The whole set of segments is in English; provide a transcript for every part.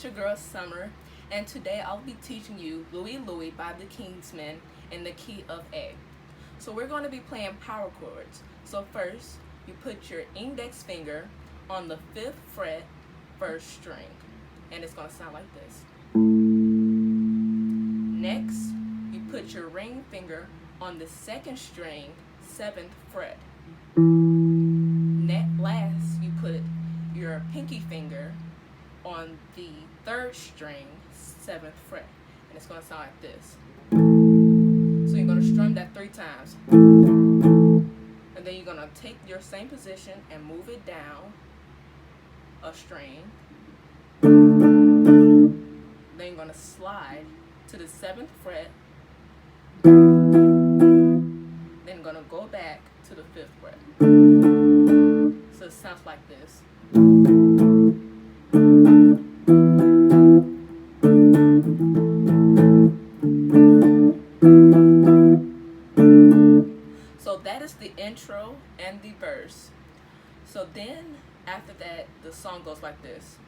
your girl Summer, and today I'll be teaching you Louie Louie by the Kingsmen in the key of A. So we're going to be playing power chords. So first, you put your index finger on the 5th fret, 1st string, and it's going to sound like this. Next, you put your ring finger on the 2nd string, 7th fret. Last, you put your pinky finger on the 3rd string, 7th fret, and it's going to sound like this. So you're going to strum that 3 times, and then you're going to take your same position and move it down a string. Then you're going to slide to the 7th fret, then you're going to go back to the 5th fret. So it sounds like this. So that is the intro and the verse. So then after that, the song goes like this.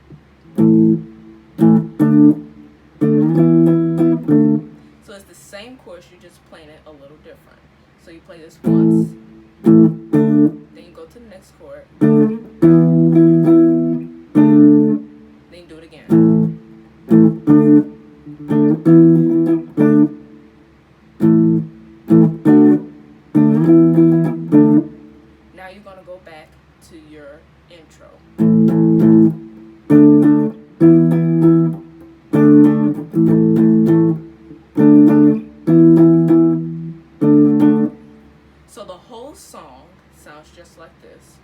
So it's the same chorus, you're just playing it a little different. So you play this once, then you go to the next chord, then you do it again. Now you're going to go back to your intro. So the whole song sounds just like this.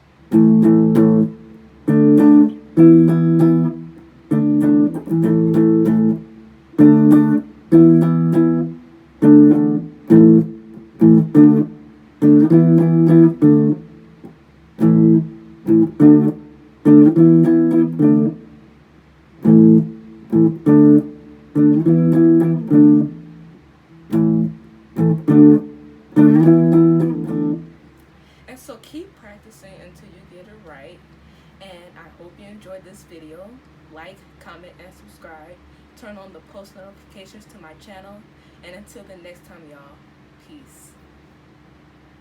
And so keep practicing until you get it right. And I hope you enjoyed this video. Like, comment, and subscribe. Turn on the post notifications to my channel. And until the next time, y'all, peace.